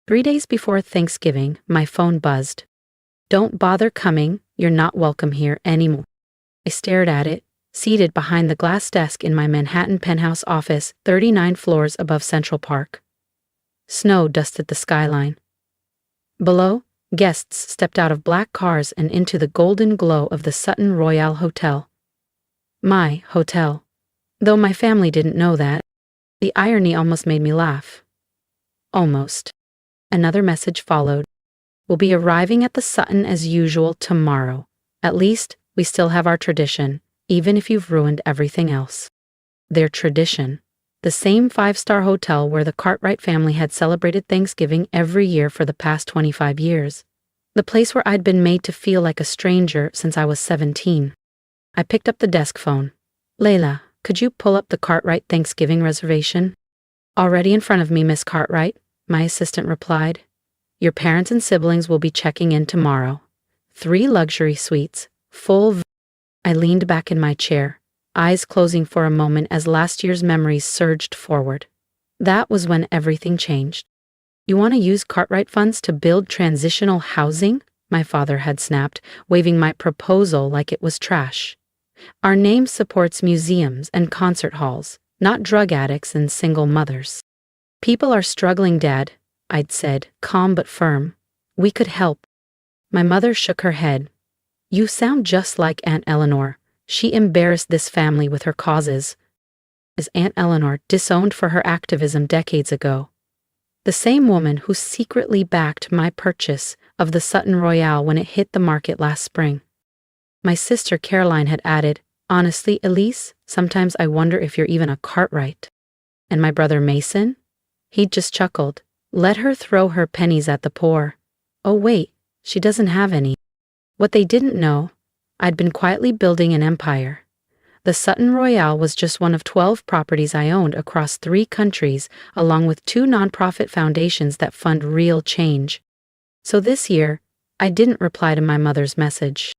3 days before Thanksgiving, my phone buzzed. "Don't bother coming, you're not welcome here anymore." I stared at it, seated behind the glass desk in my Manhattan penthouse office, 39 floors above Central Park. Snow dusted the skyline. Below, guests stepped out of black cars and into the golden glow of the Sutton Royale Hotel. My hotel. Though my family didn't know that. The irony almost made me laugh. Almost. Another message followed. "We'll be arriving at the Sutton as usual tomorrow. At least, we still have our tradition, even if you've ruined everything else." Their tradition. The same 5-star hotel where the Cartwright family had celebrated Thanksgiving every year for the past 25 years. The place where I'd been made to feel like a stranger since I was 17. I picked up the desk phone. "Layla, could you pull up the Cartwright Thanksgiving reservation?" "Already in front of me, Miss Cartwright," my assistant replied. "Your parents and siblings will be checking in tomorrow. 3 luxury suites, full." I leaned back in my chair, eyes closing for a moment as last year's memories surged forward. That was when everything changed. "You want to use Cartwright funds to build transitional housing?" my father had snapped, waving my proposal like it was trash. "Our name supports museums and concert halls, not drug addicts and single mothers." "People are struggling, Dad," I'd said, calm but firm. "We could help." My mother shook her head. "You sound just like Aunt Eleanor. She embarrassed this family with her causes." As Aunt Eleanor, disowned for her activism decades ago. The same woman who secretly backed my purchase of the Sutton Royale when it hit the market last spring. My sister Caroline had added, "Honestly, Elise, sometimes I wonder if you're even a Cartwright." And my brother Mason? He'd just chuckled. "Let her throw her pennies at the poor. Oh wait, she doesn't have any." What they didn't know, I'd been quietly building an empire. The Sutton Royale was just one of 12 properties I owned across 3 countries, along with 2 nonprofit foundations that fund real change. So this year, I didn't reply to my mother's message.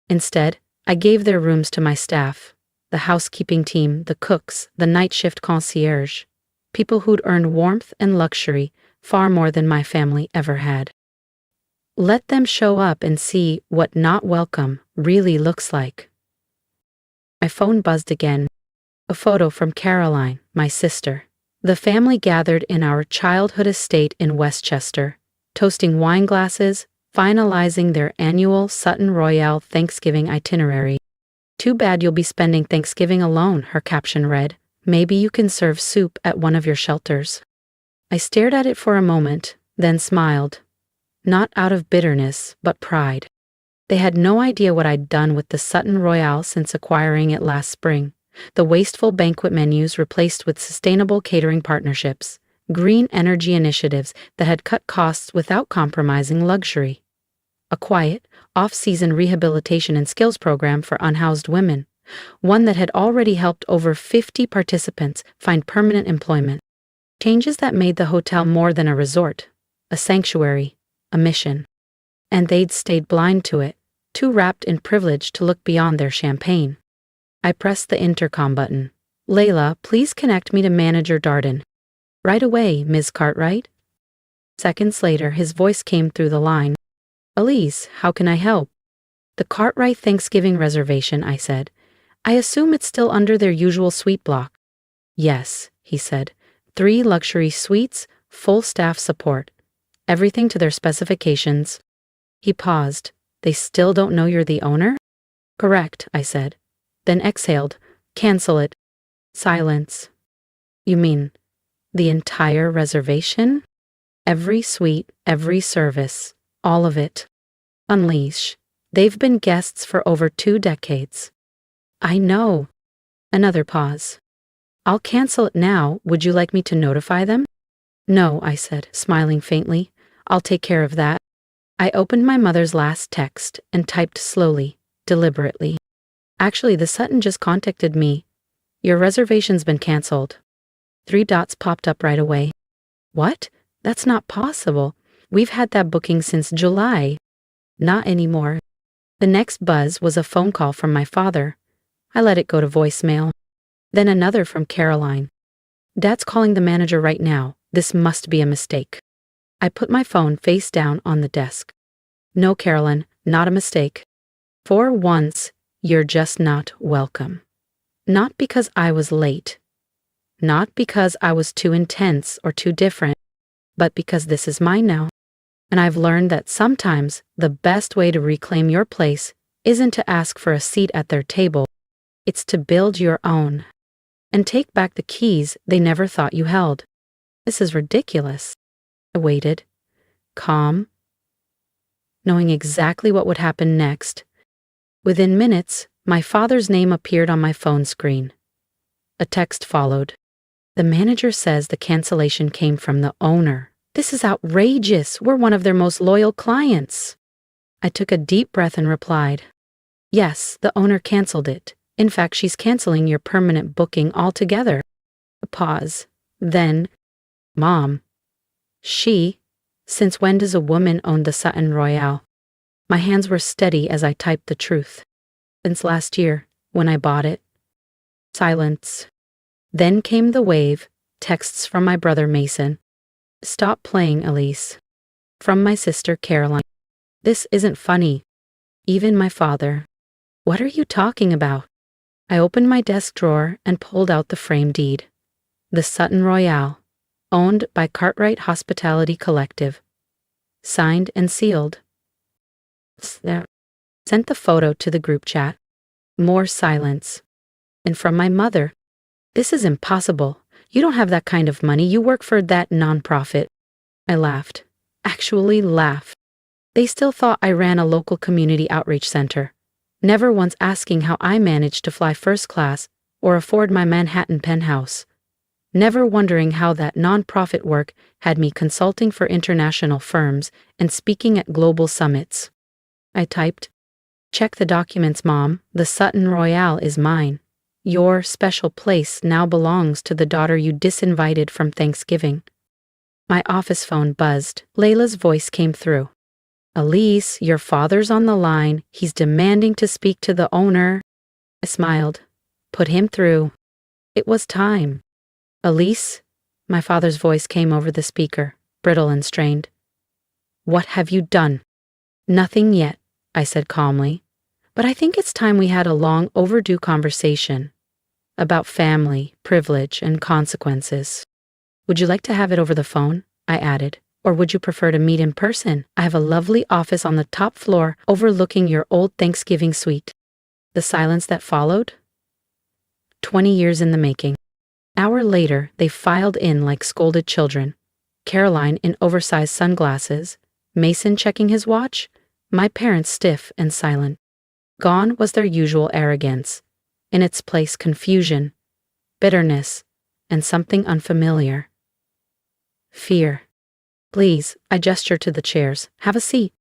Instead, I gave their rooms to my staff, the housekeeping team, the cooks, the night shift concierge, people who'd earned warmth and luxury far more than my family ever had. Let them show up and see what not welcome really looks like. My phone buzzed again. A photo from Caroline, my sister. The family gathered in our childhood estate in Westchester, toasting wine glasses, finalizing their annual Sutton Royale Thanksgiving itinerary. "Too bad you'll be spending Thanksgiving alone," her caption read. "Maybe you can serve soup at one of your shelters." I stared at it for a moment, then smiled. Not out of bitterness, but pride. They had no idea what I'd done with the Sutton Royale since acquiring it last spring. The wasteful banquet menus replaced with sustainable catering partnerships, green energy initiatives that had cut costs without compromising luxury. A quiet, off-season rehabilitation and skills program for unhoused women, one that had already helped over 50 participants find permanent employment. Changes that made the hotel more than a resort, a sanctuary, a mission. And they'd stayed blind to it, too wrapped in privilege to look beyond their champagne. I pressed the intercom button. "Layla, please connect me to Manager Darden." "Right away, Ms. Cartwright." Seconds later, his voice came through the line. "Elise, how can I help?" "The Cartwright Thanksgiving reservation," I said. "I assume it's still under their usual suite block." "Yes," he said. 3 luxury suites, full staff support. Everything to their specifications." He paused. "They still don't know you're the owner?" "Correct," I said. Then exhaled. "Cancel it." Silence. "You mean the entire reservation?" "Every suite, every service, all of it." "Unleash. They've been guests for over 2 decades." "I know." Another pause. "I'll cancel it now. Would you like me to notify them?" "No," I said, smiling faintly. "I'll take care of that." I opened my mother's last text and typed slowly, deliberately. "Actually, the Sutton just contacted me. Your reservation's been canceled." 3 dots popped up right away. "What? That's not possible. We've had that booking since July." "Not anymore." The next buzz was a phone call from my father. I let it go to voicemail. Then another from Caroline. "Dad's calling the manager right now. This must be a mistake." I put my phone face down on the desk. No, Carolyn, not a mistake. For once, you're just not welcome. Not because I was late. Not because I was too intense or too different, but because this is mine now. And I've learned that sometimes the best way to reclaim your place isn't to ask for a seat at their table. It's to build your own. And take back the keys they never thought you held. This is ridiculous. I waited, calm, knowing exactly what would happen next. Within minutes, my father's name appeared on my phone screen. A text followed. The manager says the cancellation came from the owner. This is outrageous. We're one of their most loyal clients. I took a deep breath and replied, yes, the owner canceled it. In fact, she's canceling your permanent booking altogether. A pause. Then, Mom. Since when does a woman own the Sutton Royale? My hands were steady as I typed the truth. Since last year, when I bought it. Silence. Then came the wave, texts from my brother Mason. Stop playing, Elise. From my sister Caroline. This isn't funny. Even my father. What are you talking about? I opened my desk drawer and pulled out the frame deed. The Sutton Royale, owned by Cartwright Hospitality Collective. Signed and sealed. Sent the photo to the group chat. More silence. And from my mother. This is impossible. You don't have that kind of money. You work for that nonprofit. I laughed. Actually laughed. They still thought I ran a local community outreach center, never once asking how I managed to fly first class or afford my Manhattan penthouse. Never wondering how that nonprofit work had me consulting for international firms and speaking at global summits. I typed, check the documents, Mom. The Sutton Royale is mine. Your special place now belongs to the daughter you disinvited from Thanksgiving. My office phone buzzed. Layla's voice came through. Elise, your father's on the line. He's demanding to speak to the owner. I smiled. Put him through. It was time. Elise, my father's voice came over the speaker, brittle and strained. What have you done? Nothing yet, I said calmly. But I think it's time we had a long overdue conversation about family, privilege, and consequences. Would you like to have it over the phone? I added. Or would you prefer to meet in person? I have a lovely office on the top floor overlooking your old Thanksgiving suite. The silence that followed? 20 years in the making. An hour later, they filed in like scolded children. Caroline in oversized sunglasses, Mason checking his watch, my parents stiff and silent. Gone was their usual arrogance. In its place, confusion, bitterness, and something unfamiliar. Fear. Please, I gestured to the chairs. Have a seat.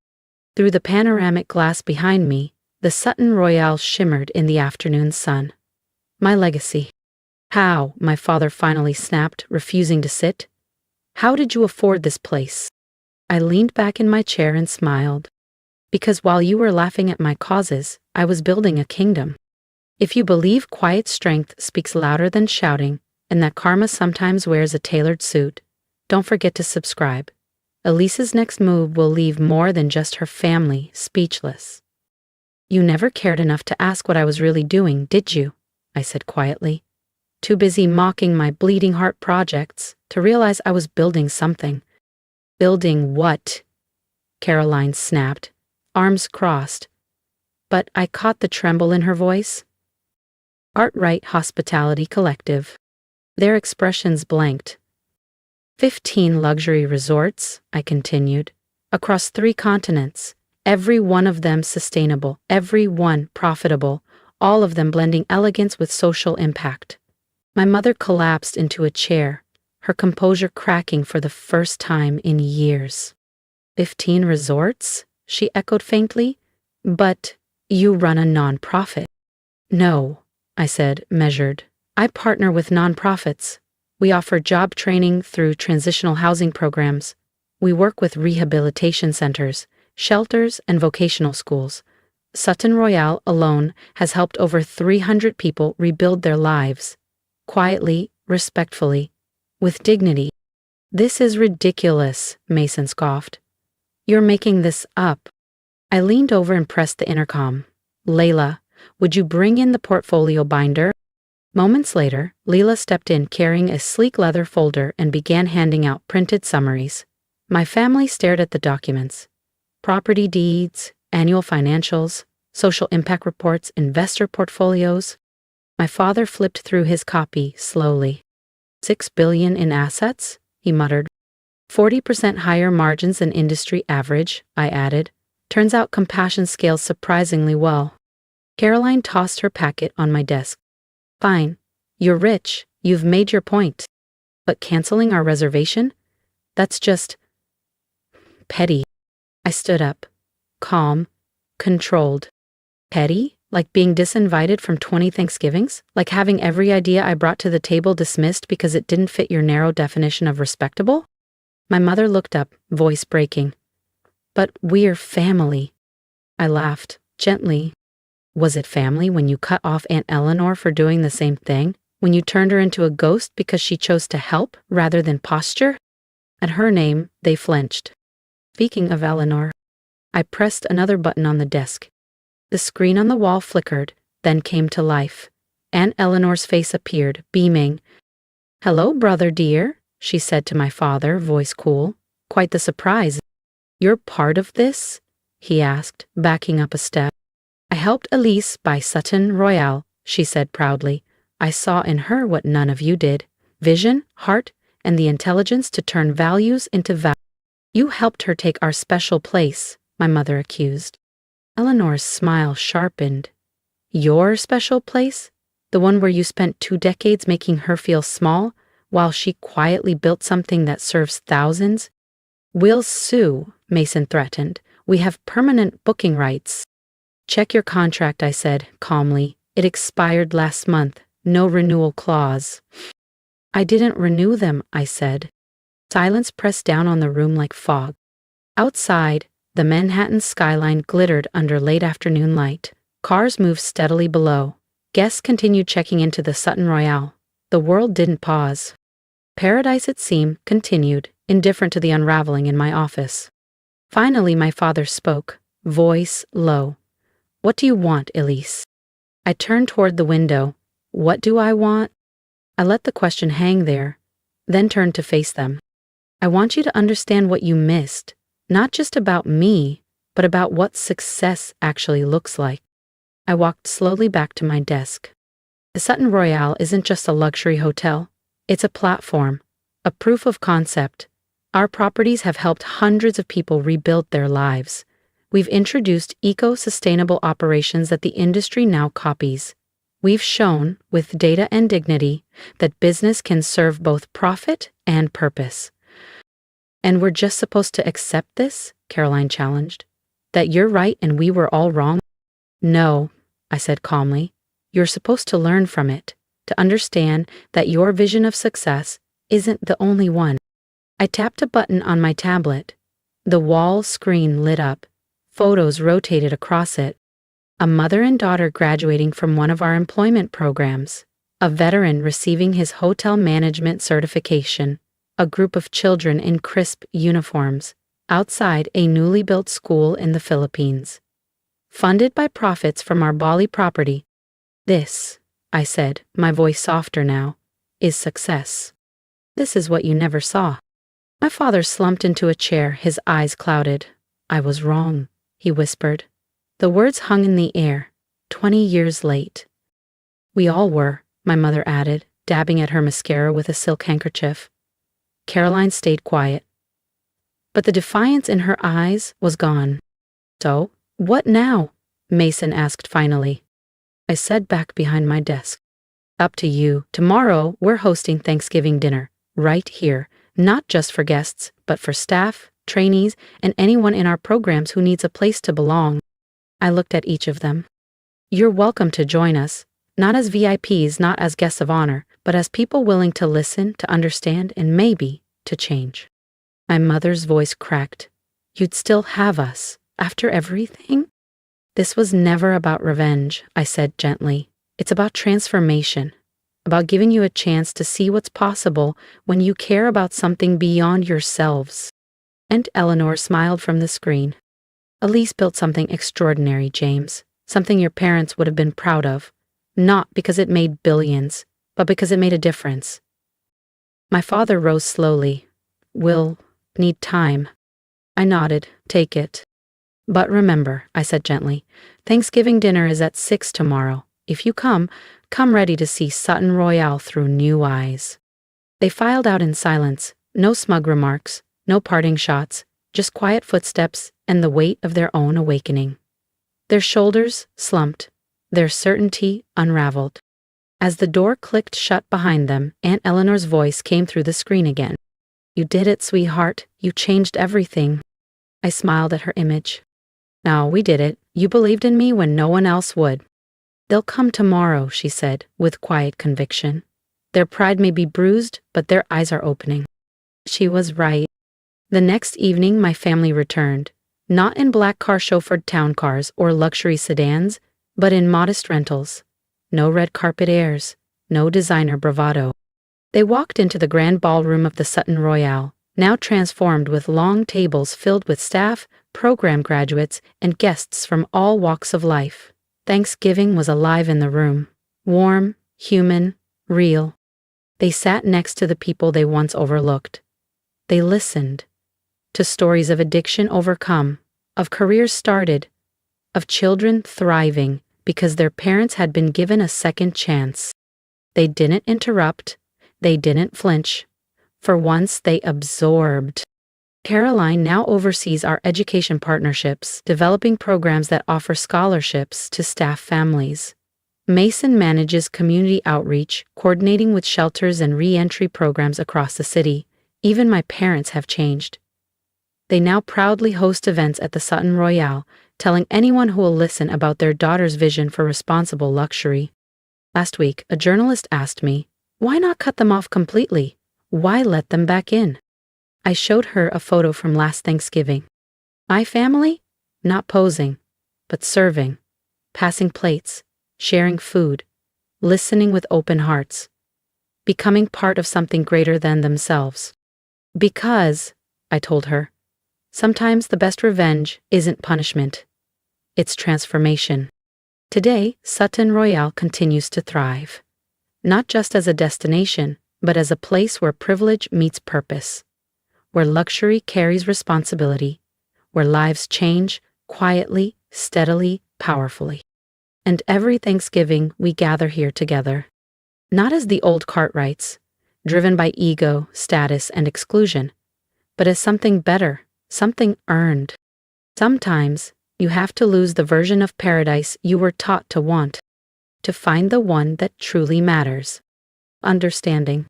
Through the panoramic glass behind me, the Sutton Royale shimmered in the afternoon sun. My legacy. How? My father finally snapped, refusing to sit. How did you afford this place? I leaned back in my chair and smiled. Because while you were laughing at my causes, I was building a kingdom. If you believe quiet strength speaks louder than shouting, and that karma sometimes wears a tailored suit, don't forget to subscribe. Elise's next move will leave more than just her family speechless. You never cared enough to ask what I was really doing, did you? I said quietly. Too busy mocking my bleeding heart projects to realize I was building something. Building what? Caroline snapped, arms crossed. But I caught the tremble in her voice. Cartwright Hospitality Collective. Their expressions blanked. 15 luxury resorts, I continued, across 3 continents, every one of them sustainable, every one profitable, all of them blending elegance with social impact. My mother collapsed into a chair, her composure cracking for the first time in years. 15 resorts? She echoed faintly. But you run a nonprofit. No, I said, measured. I partner with nonprofits. We offer job training through transitional housing programs. We work with rehabilitation centers, shelters, and vocational schools. Sutton Royale alone has helped over 300 people rebuild their lives. Quietly, respectfully, with dignity. This is ridiculous, Mason scoffed. You're making this up. I leaned over and pressed the intercom. Layla, would you bring in the portfolio binder? Moments later, Leela stepped in carrying a sleek leather folder and began handing out printed summaries. My family stared at the documents. Property deeds, annual financials, social impact reports, investor portfolios. My father flipped through his copy slowly. $6 billion in assets, he muttered. 40% higher margins than industry average, I added. Turns out compassion scales surprisingly well. Caroline tossed her packet on my desk. Fine. You're rich. You've made your point. But canceling our reservation? That's just petty. I stood up. Calm. Controlled. Petty? Like being disinvited from 20 Thanksgivings? Like having every idea I brought to the table dismissed because it didn't fit your narrow definition of respectable? My mother looked up, voice breaking. But we're family. I laughed, gently. Was it family when you cut off Aunt Eleanor for doing the same thing? When you turned her into a ghost because she chose to help rather than posture? At her name, they flinched. Speaking of Eleanor, I pressed another button on the desk. The screen on the wall flickered, then came to life. Aunt Eleanor's face appeared, beaming. Hello, brother dear, she said to my father, voice cool. Quite the surprise. You're part of this? He asked, backing up a step. I helped Elise buy Sutton Royale, she said proudly. I saw in her what none of you did. Vision, heart, and the intelligence to turn values into value. You helped her take our special place, my mother accused. Eleanor's smile sharpened. Your special place? The one where you spent 2 decades making her feel small, while she quietly built something that serves thousands? We'll sue, Mason threatened. We have permanent booking rights. Check your contract, I said, calmly. It expired last month. No renewal clause. I didn't renew them, I said. Silence pressed down on the room like fog. Outside, the Manhattan skyline glittered under late afternoon light. Cars moved steadily below. Guests continued checking into the Sutton Royale. The world didn't pause. Paradise, it seemed, continued, indifferent to the unraveling in my office. Finally, my father spoke, voice low. What do you want, Elise? I turned toward the window. What do I want? I let the question hang there, then turned to face them. I want you to understand what you missed, not just about me, but about what success actually looks like. I walked slowly back to my desk. The Sutton Royale isn't just a luxury hotel. It's a platform, a proof of concept. Our properties have helped hundreds of people rebuild their lives. We've introduced eco-sustainable operations that the industry now copies. We've shown, with data and dignity, that business can serve both profit and purpose. And we're just supposed to accept this? Caroline challenged. That you're right and we were all wrong? No, I said calmly. You're supposed to learn from it, to understand that your vision of success isn't the only one. I tapped a button on my tablet. The wall screen lit up. Photos rotated across it. A mother and daughter graduating from one of our employment programs. A veteran receiving his hotel management certification. A group of children in crisp uniforms. Outside a newly built school in the Philippines. Funded by profits from our Bali property. This, I said, my voice softer now, is success. This is what you never saw. My father slumped into a chair, his eyes clouded. I was wrong, he whispered. The words hung in the air, 20 years late. We all were, my mother added, dabbing at her mascara with a silk handkerchief. Caroline stayed quiet. But the defiance in her eyes was gone. So, what now? Mason asked finally. I said back behind my desk. Up to you. Tomorrow, we're hosting Thanksgiving dinner, right here, not just for guests, but for staff, trainees, and anyone in our programs who needs a place to belong. I looked at each of them. You're welcome to join us, not as VIPs, not as guests of honor, but as people willing to listen, to understand, and maybe to change. My mother's voice cracked. You'd still have us, after everything? This was never about revenge, I said gently. It's about transformation. about giving you a chance to see what's possible when you care about something beyond yourselves. And Eleanor smiled from the screen. Elise built something extraordinary, James, something your parents would have been proud of, not because it made billions, but because it made a difference. My father rose slowly. We'll need time. I nodded. Take it. But remember, I said gently, Thanksgiving dinner is at 6 tomorrow. If you come ready to see Sutton Royale through new eyes. They filed out in silence, no smug remarks, no parting shots, just quiet footsteps and the weight of their own awakening. Their shoulders slumped, their certainty unraveled. As the door clicked shut behind them, Aunt Eleanor's voice came through the screen again. You did it, sweetheart. You changed everything. I smiled at her image. No, we did it. You believed in me when no one else would. They'll come tomorrow, she said, with quiet conviction. Their pride may be bruised, but their eyes are opening. She was right. The next evening my family returned, not in black car-chauffeured town cars or luxury sedans, but in modest rentals. No red carpet airs, no designer bravado. They walked into the grand ballroom of the Sutton Royale, now transformed with long tables filled with staff, program graduates, and guests from all walks of life. Thanksgiving was alive in the room, warm, human, real. They sat next to the people they once overlooked. They listened to stories of addiction overcome, of careers started, of children thriving because their parents had been given a second chance. They didn't interrupt, they didn't flinch. For once, they absorbed. Caroline now oversees our education partnerships, developing programs that offer scholarships to staff families. Mason manages community outreach, coordinating with shelters and re-entry programs across the city. Even my parents have changed. They now proudly host events at the Sutton Royale, telling anyone who will listen about their daughter's vision for responsible luxury. Last week, a journalist asked me, why not cut them off completely? Why let them back in? I showed her a photo from last Thanksgiving. My family? Not posing, but serving, passing plates, sharing food, listening with open hearts, becoming part of something greater than themselves. Because, I told her, sometimes the best revenge isn't punishment. It's transformation. Today, Sutton Royale continues to thrive. Not just as a destination, but as a place where privilege meets purpose, where luxury carries responsibility, where lives change quietly, steadily, powerfully. And every Thanksgiving we gather here together, not as the old Cartwrights, driven by ego, status, and exclusion, but as something better, something earned. Sometimes you have to lose the version of paradise you were taught to want, to find the one that truly matters. Understanding.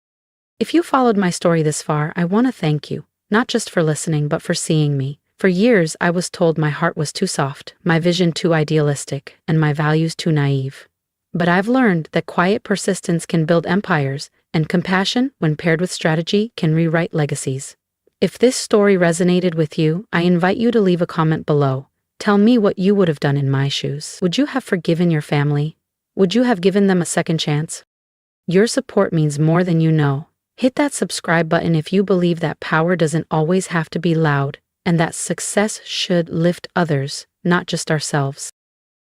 If you followed my story this far, I want to thank you, not just for listening, but for seeing me. For years, I was told my heart was too soft, my vision too idealistic, and my values too naive. But I've learned that quiet persistence can build empires, and compassion, when paired with strategy, can rewrite legacies. If this story resonated with you, I invite you to leave a comment below. Tell me what you would have done in my shoes. Would you have forgiven your family? Would you have given them a second chance? Your support means more than you know. Hit that subscribe button if you believe that power doesn't always have to be loud, and that success should lift others, not just ourselves.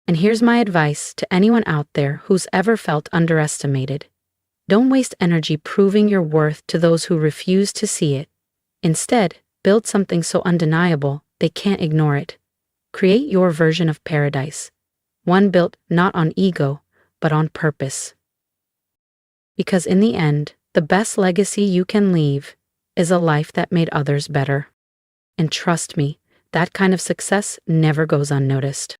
And here's my advice to anyone out there who's ever felt underestimated. Don't waste energy proving your worth to those who refuse to see it. Instead, build something so undeniable they can't ignore it. Create your version of paradise, one built not on ego, but on purpose. Because in the end, the best legacy you can leave is a life that made others better. And trust me, that kind of success never goes unnoticed.